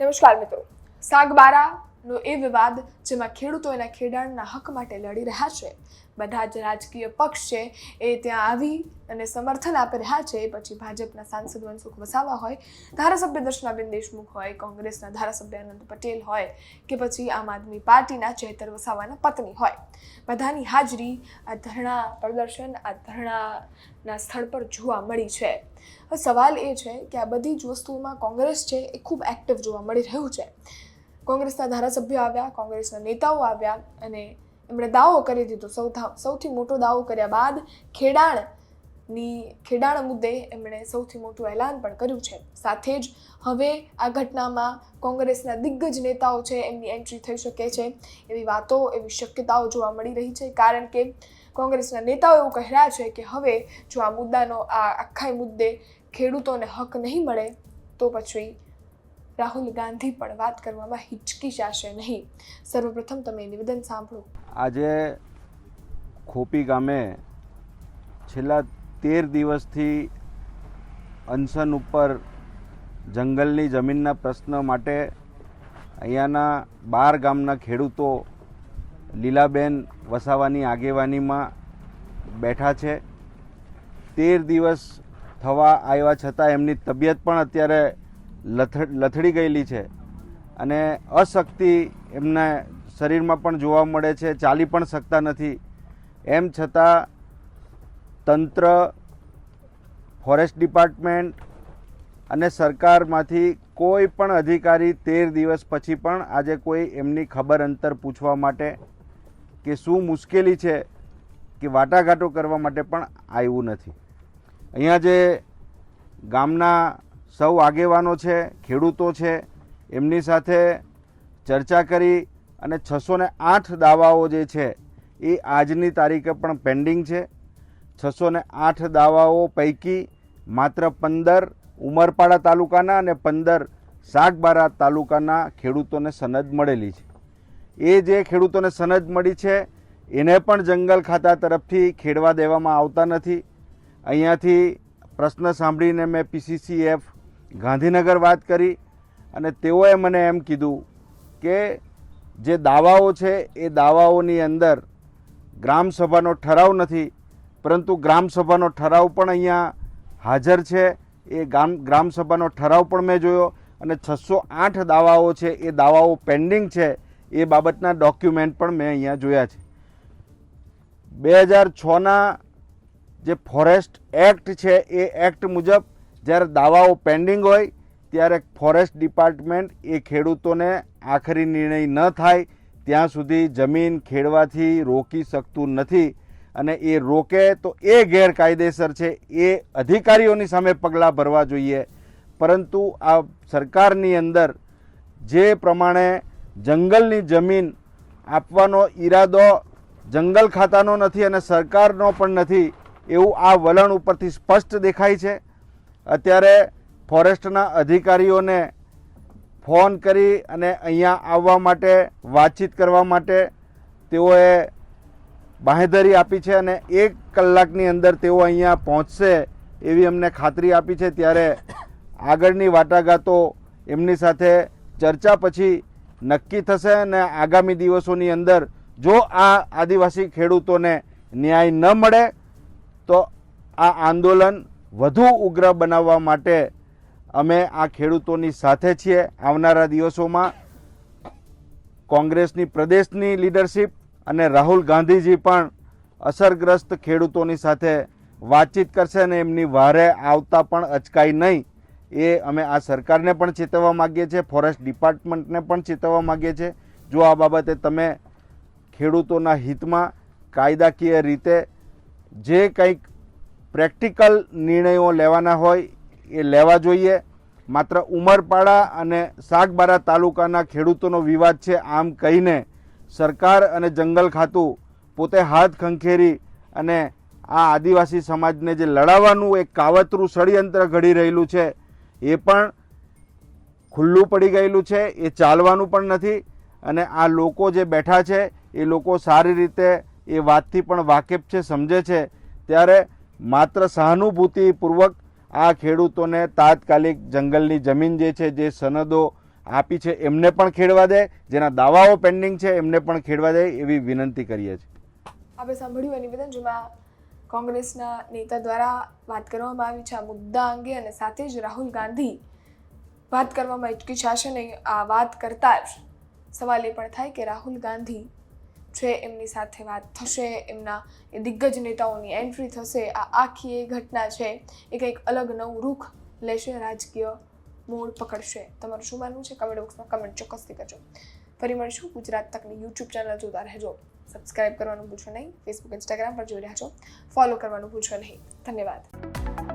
નમસ્કાર મિત્રો, સાગબારાનો એ વિવાદ જેમાં ખેડૂતો એના ખેડાણના હક માટે લડી રહ્યા છે, બધા જ રાજકીય પક્ષ છે એ ત્યાં આવી અને સમર્થન આપી રહ્યા છે. પછી ભાજપના સાંસદ મનસુખ વસાવા હોય, ધારાસભ્ય દર્શનાબેન દેશમુખ હોય, કોંગ્રેસના ધારાસભ્ય અનંત પટેલ હોય કે પછી આમ આદમી પાર્ટીના ચેતર વસાવાના પત્ની હોય, બધાની હાજરી આ ધરણા પ્રદર્શન, આ ધરણાના સ્થળ પર જોવા મળી છે. સવાલ એ છે કે આ બધી જ વસ્તુઓમાં કોંગ્રેસ છે એ ખૂબ એક્ટિવ જોવા મળી રહ્યું છે. કોંગ્રેસના ધારાસભ્યો આવ્યા, કોંગ્રેસના નેતાઓ આવ્યા અને એમણે દાવો કરી દીધો. સૌથી મોટો દાવો કર્યા બાદ ખેડાણ મુદ્દે એમણે સૌથી મોટું એલાન પણ કર્યું છે. સાથે જ હવે આ ઘટનામાં કોંગ્રેસના દિગ્ગજ નેતાઓ છે એમની એન્ટ્રી થઈ શકે છે એવી વાતો, એવી શક્યતાઓ જોવા મળી રહી છે. કારણ કે કોંગ્રેસના નેતાઓ એવું કહી રહ્યા છે કે હવે જો આ મુદ્દાનો આ આખા મુદ્દે ખેડૂતોને હક નહીં મળે તો પછી રાહુલ ગાંધી પણ વાત કરવામાં હિચકિચાશે નહીં. સર્વપ્રથમ તમે નિવેદન સાંભળો. આજે ખોપી ગામે છેલ્લા 13 દિવસથી અનશન ઉપર જંગલની જમીનના પ્રશ્ન માટે અહીંયાના 12 ગામના ખેડૂતો લીલાબેન વસાવાની આગેવાનીમાં બેઠા છે. 13 દિવસ થવા આવ્યા છતાં એમની તબિયત પણ અત્યારે લથડી ગયેલી છે અને અશક્તિ એમના શરીરમાં પણ જોવા મળે છે, ચાલી પણ શકતા નથી. એમ છતાં તંત્ર, ફોરેસ્ટ ડિપાર્ટમેન્ટ અને સરકારમાંથી કોઈ પણ અધિકારી 13 દિવસ પછી પણ આજે કોઈ એમની ખબર અંતર પૂછવા માટે કે શું મુશ્કેલી છે કે વાટાઘાટો કરવા માટે પણ આવ્યું નથી. અહીંયા જે ગામના સૌ આગેવાનો છે, ખેડૂતો છે, એમની સાથે ચર્ચા કરી અને 608 દાવાઓ જે છે એ આજની તારીખે પણ પેન્ડિંગ છે. 608 દાવાઓ પૈકી માત્ર 15 ઉમરપાડા તાલુકાના અને 15 સાગબારા તાલુકાના ખેડૂતોને સનદ મળેલી છે. એ જે ખેડૂતોને સનદ મળી છે એને પણ જંગલ ખાતા તરફથી ખેડવા દેવામાં આવતા નથી. અહીંયાથી પ્રશ્ન સાંભળીને મેં PCCF ગાંધીનગર વાત કરી અને તેઓએ મને એમ કીધું કે જે દાવાઓ છે એ દાવાઓની અંદર ગ્રામસભાનો ઠરાવ નથી, પરંતુ ગ્રામસભાનો ઠરાવ પણ અહીંયા હાજર છે. એ ગ્રામસભાનો ઠરાવ પણ મેં જોયો અને 608 દાવાઓ છે એ દાવાઓ પેન્ડિંગ છે એ બાબતના ડોક્યુમેન્ટ પણ મેં અહીંયા જોયા છે. 2006ના જે ફોરેસ્ટ એક્ટ છે એ એક્ટ મુજબ જ્યારે દાવાઓ પેન્ડિંગ હોય ત્યારે ફોરેસ્ટ ડિપાર્ટમેન્ટ એ ખેડૂતોને આખરી નિર્ણય ન થાય ત્યાં સુધી જમીન ખેડવાથી રોકી શકતું નથી અને એ રોકે તો એ ગેરકાયદેસર છે, એ અધિકારીઓની સામે પગલાં ભરવા જોઈએ. પરંતુ આ સરકારની અંદર જે પ્રમાણે જંગલની જમીન આપવાનો ઈરાદો જંગલ ખાતાનો નથી અને સરકારનો પણ નથી એવું આ વલણ ઉપરથી સ્પષ્ટ દેખાય છે. અત્યારે ફોરેસ્ટના અધિકારીઓને ફોન કરી અને અહીંયા આવવા માટે, વાતચીત કરવા માટે તેઓએ બાંહેધરી આપી છે અને 1 કલાકની અંદર તેઓ અહીંયા પહોંચશે એવી અમને ખાતરી આપી છે. ત્યારે આગળની વાટાઘાટો એમની સાથે ચર્ચા પછી નક્કી થશે અને આગામી દિવસોની અંદર જો આ આદિવાસી ખેડૂતોને ન્યાય ન મળે તો આ આંદોલન વધુ ઉગ્ર બનાવવા માટે અમે આ ખેડૂતોની સાથે છીએ. આવનારા દિવસોમાં કોંગ્રેસની પ્રદેશની લીડરશિપ અને રાહુલ ગાંધીજી પણ અસરગ્રસ્ત ખેડૂતોની સાથે વાતચીત કરશે અને એમની વારે આવતા પણ અચકાય નહીં એ અમે આ સરકારને પણ ચેતવવા માગીએ છીએ, ફોરેસ્ટ ડિપાર્ટમેન્ટને પણ ચેતવવા માગીએ છીએ. જો આ બાબતે તમે ખેડૂતોના હિતમાં કાયદાકીય રીતે જે કંઈક પ્રેક્ટિકલ નિર્ણયો લેવાના હોય એ લેવા જોઈએ. માત્ર ઉમરપાડા અને સાગબારા તાલુકાના ખેડૂતોનો વિવાદ છે આમ કહીને સરકાર અને જંગલ ખાતું પોતે હાથ ખંખેરી અને આ આદિવાસી સમાજને જે લડાવવાનું એક કાવતરું ષડયંત્ર ઘડી રહેલું છે એ પણ ખુલ્લું પડી ગયેલું છે. એ ચાલવાનું પણ નથી અને આ લોકો જે બેઠા છે એ લોકો સારી રીતે એ વાતથી પણ વાકેફ છે, સમજે છે. ત્યારે માત્ર સહાનુભૂતિપૂર્વક આ ખેડૂતોને તાત્કાલિક જંગલની જમીન જે છે, જે સનદો આપી છે એમને પણ ખેડવા દે, જેના દાવાઓ પેન્ડિંગ છે એમને પણ ખેડવા દે એવી વિનંતી કરીએ છીએ. આપણે સાંભળ્યું એ નિવેદન જેમાં કોંગ્રેસના નેતા દ્વારા વાત કરવામાં આવી છે આ મુદ્દા અંગે, અને સાથે જ રાહુલ ગાંધી વાત કરવામાં હિચકિચાશે નહીં. આ વાત કરતા જ સવાલ એ પણ થાય કે રાહુલ ગાંધી છે એમની સાથે વાત થશે, એમના એ દિગ્ગજ નેતાઓની એન્ટ્રી થશે, આ આખી એ ઘટના છે એ કંઈક અલગ નવું રૂખ લેશે, રાજકીય મોડ પકડશે. તમારું શું માનવું છે? કમેન્ટ બોક્સમાં કમેન્ટ ચોક્કસથી કરજો. ફરી મળીશું. ગુજરાત તકની યુટ્યુબ ચેનલ જોતા રહેજો. સબસ્ક્રાઇબ કરવાનું ભૂલશો નહીં. ફેસબુક ઇન્સ્ટાગ્રામ પર જોઈ રહ્યા છો, ફોલો કરવાનું ભૂલશો નહીં. ધન્યવાદ.